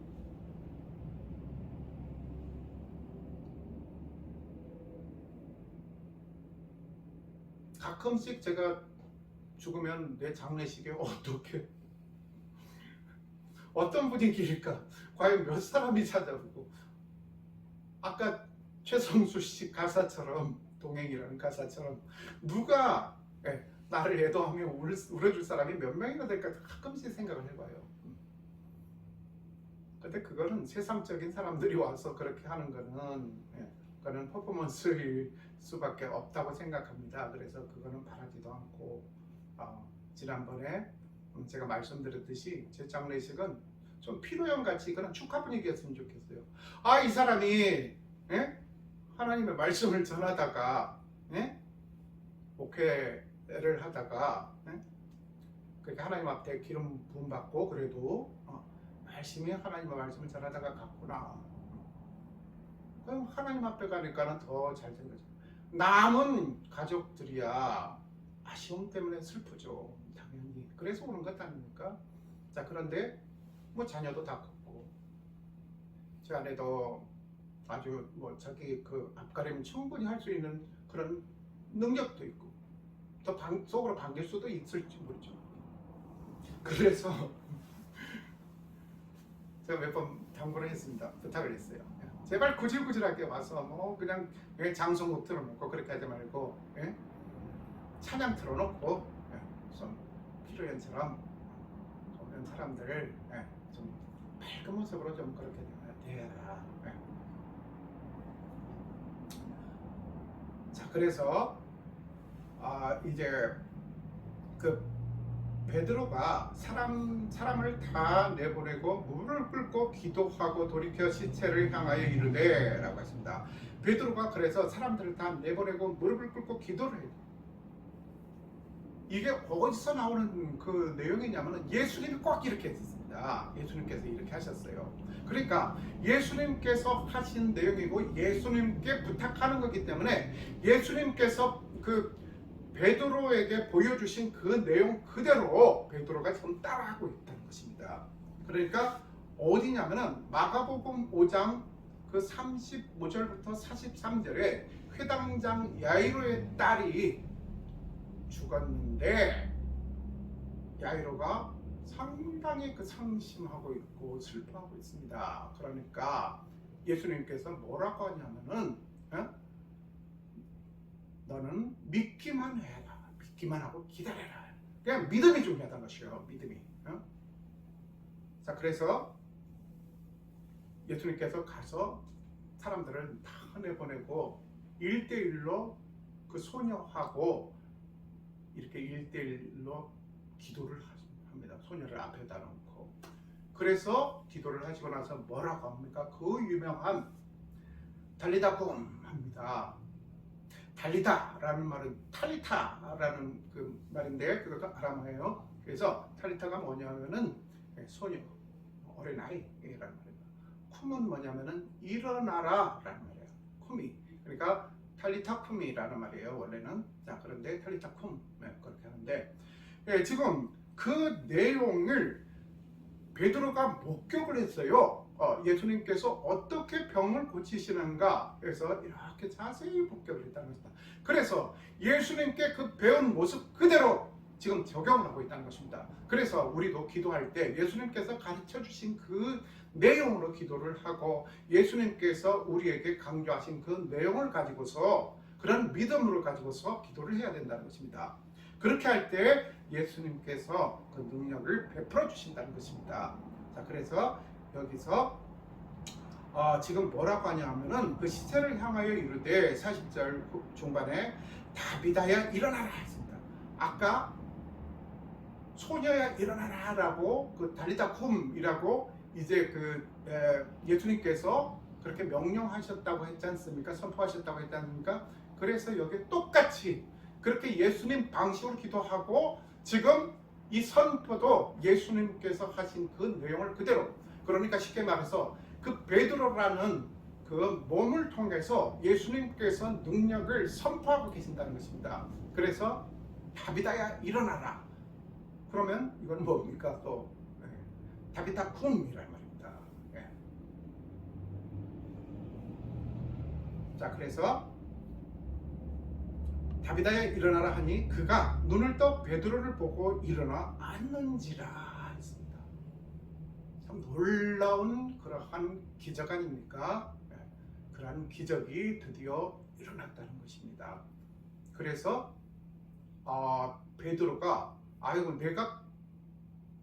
가끔씩 제가 죽으면 내 장례식에 어떤 분위기일까? 과연 몇 사람이 찾아오고 아까 최성수 씨 가사처럼 동행이라는 가사처럼 누가 나를 애도하며 울어줄 사람이 몇 명이나 될까 가끔씩 생각을 해봐요. 근데 그거는 세상적인 사람들이 와서 그렇게 하는 그거는 퍼포먼스일 수밖에 없다고 생각합니다. 그래서 그거는 바라지도 않고 지난번에 제가 말씀드렸듯이 제 장례식은 좀 피로연 같이 그런 축하 분위기였으면 좋겠어요. 이 사람이 하나님의 말씀을 전하다가 목회를 하다가 그렇게 하나님 앞에 기름 부음 받고 그래도 열심히 하나님의 말씀을 전하다가 갔구나. 그럼 하나님 앞에 가니까는 더 잘 된 거죠. 남은 가족들이야 아쉬움 때문에 슬프죠. 당연히. 그래서 오는 것 아닙니까? 자, 그런데 자녀도 다 컸고 제 아내도 아주 뭐 자기 그 앞가림 충분히 할 수 있는 그런 능력도 있고 더 속으로 반길 수도 있을지 모르죠. 그래서 제가 몇 번 당부를 했습니다. 부탁을 했어요. 제발 구질구질하게 와서 뭐 그냥 장송곡 틀어놓고 그렇게 하지 말고 찬양 틀어놓고 좀 피로연처럼 이런 사람들을 좀 밝은 모습으로 좀 그렇게 대해라. 자, 그래서 이제 그 베드로가 사람을 다 내보내고 무릎을 꿇고 기도하고 돌이켜 시체를 향하여 이르되 라고 했습니다. 베드로가 그래서 사람들을 다 내보내고 무릎을 꿇고 기도를 해요. 이게 어디서 나오는 그 내용이냐면 예수님이 꼭 이렇게 했습니다. 예수님께서 이렇게 하셨어요. 그러니까 예수님께서 하신 내용이고 예수님께 부탁하는 거기 때문에 예수님께서 그 베드로에게 보여주신 그 내용 그대로 베드로가 지금 따라하고 있다는 것입니다. 그러니까 어디냐면은 마가복음 5장 그 35절부터 43절에 회당장 야이로의 딸이 죽었는데 야이로가 상당히 그 상심하고 있고 슬퍼하고 있습니다. 그러니까 예수님께서 뭐라고 하냐면은 너는 믿기만 해라. 믿기만 하고 기다려라. 그냥 믿음이 중요하다는 것이요. 믿음이. 자, 그래서 예수님께서 가서 사람들을 다 내보내고 1대1로 그 소녀하고 이렇게 1대1로 기도를 합니다. 소녀를 앞에다 놓고. 그래서 기도를 하시고 나서 뭐라고 합니까? 그 유명한 달리다꿈 합니다. 달리다라는 말은 탈리타라는 그 말인데 그것도 아람어예요. 그래서 탈리타가 뭐냐면은 소녀, 어린아이라는 말입니다. 쿰은 뭐냐면은 일어나라라는 말이에요. 쿰이. 그러니까 탈리타 쿰이라는 말이에요. 원래는. 자, 그런데 탈리타 쿰 그렇게 하는데 지금 그 내용을 베드로가 목격을 했어요. 예수님께서 어떻게 병을 고치시는가 해서 이렇게 자세히 목격을 했다는 것입니다. 그래서 예수님께 그 배운 모습 그대로 지금 적용을 하고 있다는 것입니다. 그래서 우리도 기도할 때 예수님께서 가르쳐 주신 그 내용으로 기도를 하고 예수님께서 우리에게 강조하신 그 내용을 가지고서 그런 믿음으로 가지고서 기도를 해야 된다는 것입니다. 그렇게 할 때 예수님께서 그 능력을 베풀어 주신다는 것입니다. 자, 그래서 여기서 지금 뭐라고 하냐면은 그 시체를 향하여 이르되 40절 중반에 다비다야 일어나라 했습니다. 아까 소녀야 일어나라 라고 그 달리다 쿰이라고 이제 그 예수님께서 그렇게 명령하셨다고 했지 않습니까? 선포하셨다고 했지 않습니까? 그래서 여기 똑같이 그렇게 예수님 방식으로 기도하고 지금 이 선포도 예수님께서 하신 그 내용을 그대로, 그러니까 쉽게 말해서 그 베드로라는 그 몸을 통해서 예수님께서 능력을 선포하고 계신다는 것입니다. 그래서 다비다야 일어나라. 그러면 이건 뭡니까? 또 다비다 쿰이란 말입니다. 자, 그래서 다비다야 일어나라 하니 그가 눈을 떠 베드로를 보고 일어나 앉는지라 했습니다. 참 놀라운 그러한 기적 아닙니까? 그러한 기적이 드디어 일어났다는 것입니다. 그래서 베드로가 아이고 내가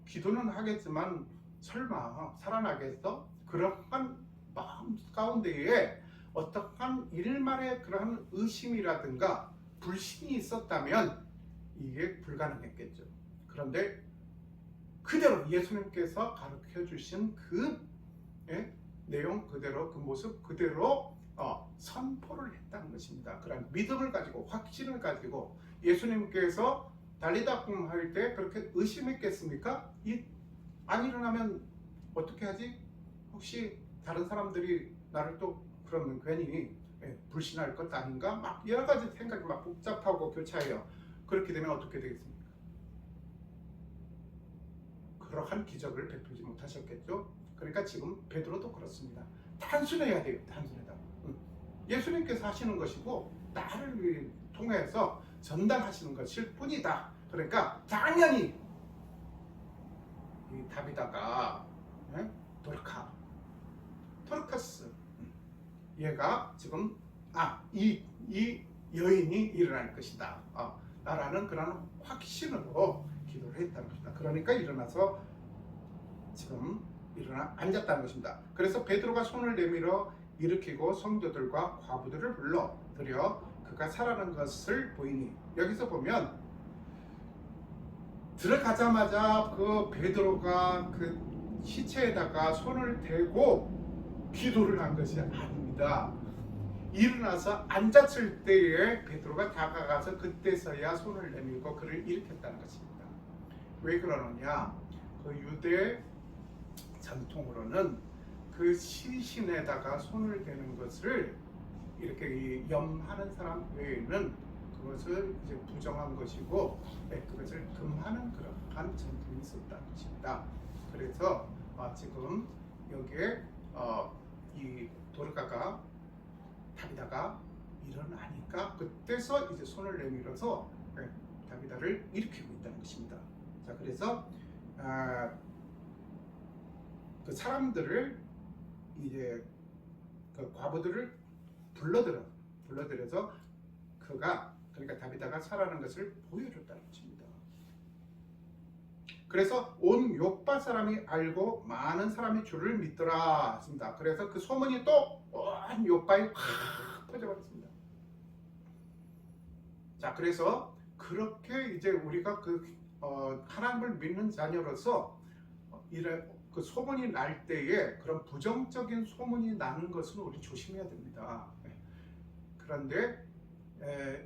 기도는 하겠지만 설마 살아나겠어? 그러한 마음 가운데에 어떠한 일말의 그러한 의심이라든가 불신이 있었다면 이게 불가능했겠죠. 그런데 그대로 예수님께서 가르쳐 주신 그 내용 그대로, 그 모습 그대로 선포를 했다는 것입니다. 그런 믿음을 가지고 확신을 가지고 예수님께서 달리다 쿰 할 때 그렇게 의심했겠습니까? 안 일어나면 어떻게 하지? 혹시 다른 사람들이 나를 또 그러면 괜히 불신할 것 아닌가? 막 여러 가지 생각이 막 복잡하고 교차해요. 그렇게 되면 어떻게 되겠습니까? 그러한 기적을 베풀지 못하셨겠죠. 그러니까 지금 베드로도 그렇습니다. 단순해야 돼요. 단순하다. 예수님께서 하시는 것이고 나를 통해서 전달하시는 것일 뿐이다. 그러니까 당연히 이 다비다가 도르카스 얘가 지금 이 여인이 일어날 것이다 라는 그런 확신으로 기도를 했다는 것입니다. 그러니까 일어나서 지금 일어나 앉았다는 것입니다. 그래서 베드로가 손을 내밀어 일으키고 성도들과 과부들을 불러 들여 그가 살아난 것을 보이니, 여기서 보면 들어가자마자 그 베드로가 그 시체에다가 손을 대고 기도를 한 것이 아닙니다. 일어나서 앉았을 때에 베드로가 다가가서 그때서야 손을 내밀고 그를 일으켰다는 것입니다. 왜 그러느냐? 그 유대 전통으로는 그 시신에다가 손을 대는 것을 이렇게 염하는 사람 외에는 그것을 이제 부정한 것이고 그것을 금하는 그러한 전통이 있었다는 것입니다. 그래서 지금 여기에 이 도르가가 다비다가 일어나니까 그때서 이제 손을 내밀어서 다비다를 일으키고 있다는 것입니다. 자, 그래서 그 사람들을 이제 그 과부들을 불러들여서 그러니까 다비다가 살아난 것을 보여줬다는 것입니다. 그래서 온 요빠 사람이 알고 많은 사람이 주를 믿더라 했습니다. 그래서 그 소문이 또 온 요빠에 확 퍼져버렸습니다. 자, 그래서 그렇게 이제 우리가 하나님을 믿는 자녀로서 그 소문이 날 때에 그런 부정적인 소문이 나는 것은 우리 조심해야 됩니다. 그런데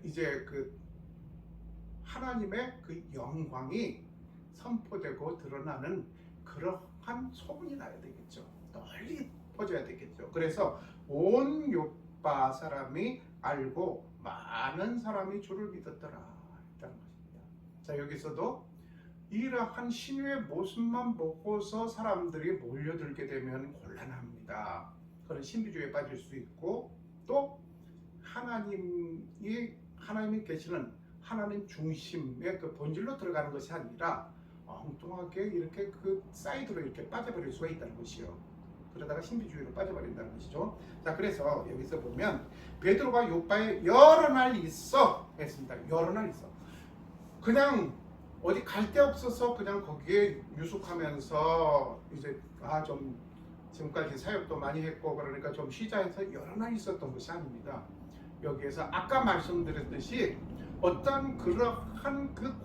이제 그 하나님의 그 영광이 선포되고 드러나는 그러한 소문이 나야 되겠죠. 널리 퍼져야 되겠죠. 그래서 온 요빠 사람이 알고 많은 사람이 주를 믿었더라 했다는 것입니다. 자, 여기서도 이러한 신유의 모습만 보고서 사람들이 몰려들게 되면 곤란합니다. 그런 신비주의에 빠질 수 있고, 또 하나님이 계시는 하나님 중심의 그 본질로 들어가는 것이 아니라 엉뚱하게 이렇게 그 사이드로 이렇게 빠져버릴 수가 있다는 것이요. 그러다가 신비주의로 빠져버린다는 것이죠. 자, 그래서 여기서 보면 베드로가 요빠에 여러 날 있어 했습니다. 여러 날 있어. 그냥 어디 갈 데 없어서 그냥 거기에 유숙하면서 이제 좀 지금까지 사역도 많이 했고 그러니까 좀 쉬자 해서 여러 날 있었던 것이 아닙니다. 여기에서 아까 말씀드렸듯이 어떤 그러한 그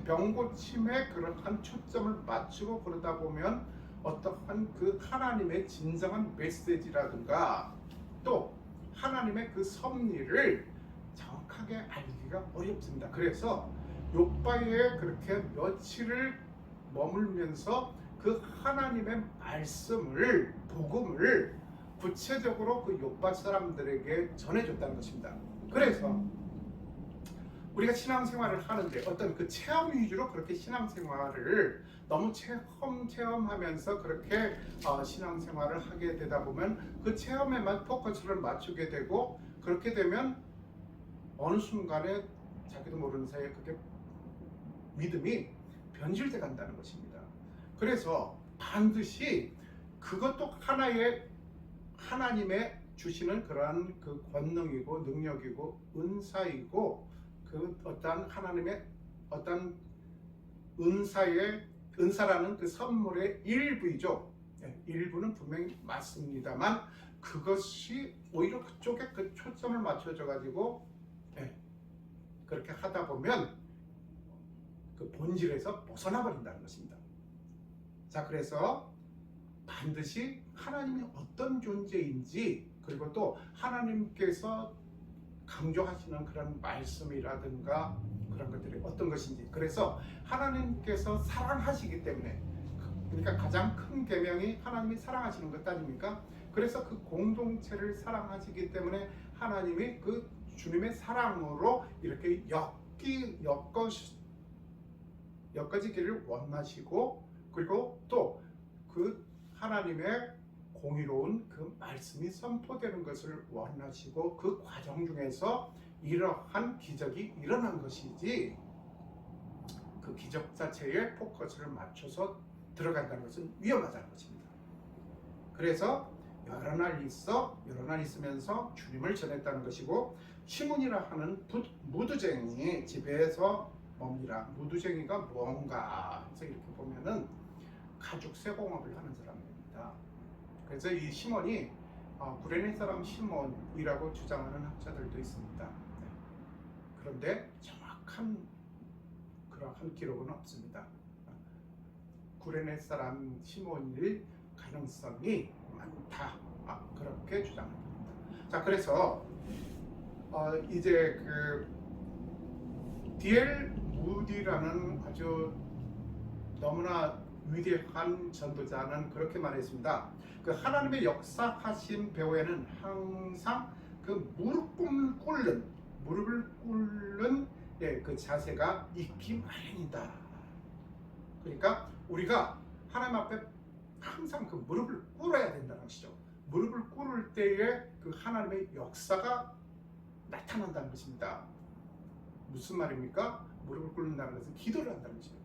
병 고침에 그러한 초점을 맞추고 그러다 보면 어떠한 그 하나님의 진정한 메시지라든가 또 하나님의 그 섭리를 정확하게 알기가 어렵습니다. 그래서 요빠에 그렇게 며칠을 머물면서 그 하나님의 말씀을, 복음을 구체적으로 그 요빠 사람들에게 전해줬다는 것입니다. 그래서 우리가 신앙생활을 하는데 어떤 그 체험 위주로 그렇게 신앙생활을 너무 체험하면서 그렇게 신앙생활을 하게 되다 보면 그 체험에만 포커스를 맞추게 되고, 그렇게 되면 어느 순간에 자기도 모르는 사이에 그게 믿음이 변질돼 간다는 것입니다. 그래서 반드시 그것도 하나의 하나님의 주시는 그러한 그 권능이고 능력이고 은사이고 그 어떤 하나님의 어떤 은사라는 그 선물의 일부이죠. 일부는 분명히 맞습니다만 그것이 오히려 그쪽에 그 초점을 맞춰져 가지고 그렇게 하다 보면 그 본질에서 벗어나 버린다는 것입니다. 자, 그래서 반드시 하나님이 어떤 존재인지, 그리고 또 하나님께서 강조하시는 그런 말씀이라든가 그런 것들이 어떤 것인지, 그래서 하나님께서 사랑하시기 때문에, 그러니까 가장 큰 계명이 하나님이 사랑하시는 것 아닙니까? 그래서 그 공동체를 사랑하시기 때문에 하나님이 그 주님의 사랑으로 이렇게 엮어지기를 원하시고, 그리고 또 그 하나님의 공의로운 그 말씀이 선포되는 것을 원하시고 그 과정 중에서 이러한 기적이 일어난 것이지 그 기적 자체에 포커스를 맞춰서 들어간다는 것은 위험하다는 것입니다. 그래서 여러 날 있으면서 주님을 전했다는 것이고, 시몬이라 하는 무두쟁이 집에서 뭡니다. 무두쟁이가 뭔가 해서 이렇게 보면은 가죽 쇠공업을 하는 사람입니다. 그래서 이 시몬이 구레네 사람 시몬이라고 주장하는 학자들도 있습니다. 네. 그런데 정확한 그러한 기록은 없습니다. 구레네 사람 시몬일 가능성이 많다. 그렇게 주장합니다. 자, 그래서 이제 그 D.L. 무디라는 아주 너무나 위대한 전도자는 그렇게 말했습니다. 그 하나님의 역사하신 배후에는 항상 그 무릎을 꿇는 그 자세가 있기 마련이다. 그러니까 우리가 하나님 앞에 항상 그 무릎을 꿇어야 된다는 것이죠. 무릎을 꿇을 때에 그 하나님의 역사가 나타난다는 것입니다. 무슨 말입니까? 무릎을 꿇는다는 것은 기도를 한다는 것입니다.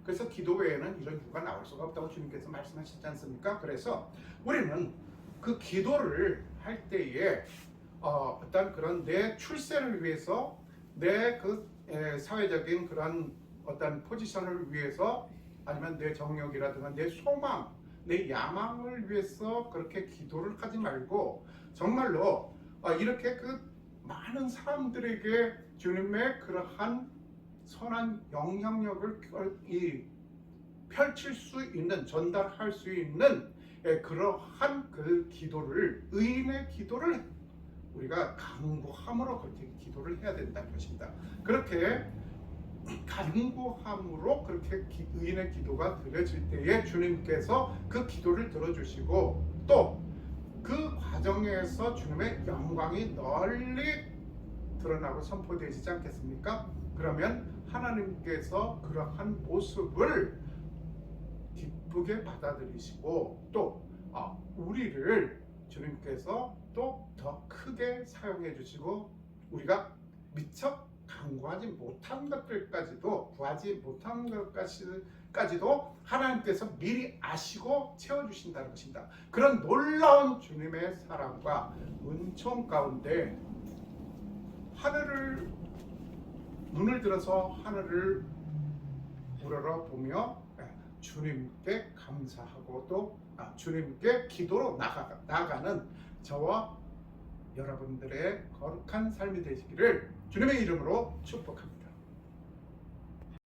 그래서 기도 외에는 이런 이유가 나올 수가 없다고 주님께서 말씀하셨지 않습니까? 그래서 우리는 그 기도를 할 때에 어떤 그런 내 출세를 위해서 내 그 사회적인 그런 어떤 포지션을 위해서 아니면 내 정욕이라든가 내 소망, 내 야망을 위해서 그렇게 기도를 하지 말고 정말로 이렇게 그 많은 사람들에게 주님의 그러한 선한 영향력을 펼칠 수 있는, 전달할 수 있는 그러한 그 기도를, 의인의 기도를 우리가 간구함으로 그렇게 기도를 해야 된다는 것입니다. 그렇게 간구함으로 그렇게 의인의 기도가 드려질 때에 주님께서 그 기도를 들어주시고 또 그 과정에서 주님의 영광이 널리 드러나고 선포되지 않겠습니까? 그러면 하나님께서 그러한 모습을 기쁘게 받아들이시고 또 우리를 주님께서 또 더 크게 사용해 주시고 우리가 미처 간구하지 못한 것들까지도, 구하지 못한 것까지도 하나님께서 미리 아시고 채워주신다는 것입니다. 그런 놀라운 주님의 사랑과 은총 가운데 눈을 들어서 하늘을 우러러 보며 주님께 감사하고 또 주님께 기도로 나아가는 저와 여러분들의 거룩한 삶이 되시기를 주님의 이름으로 축복합니다.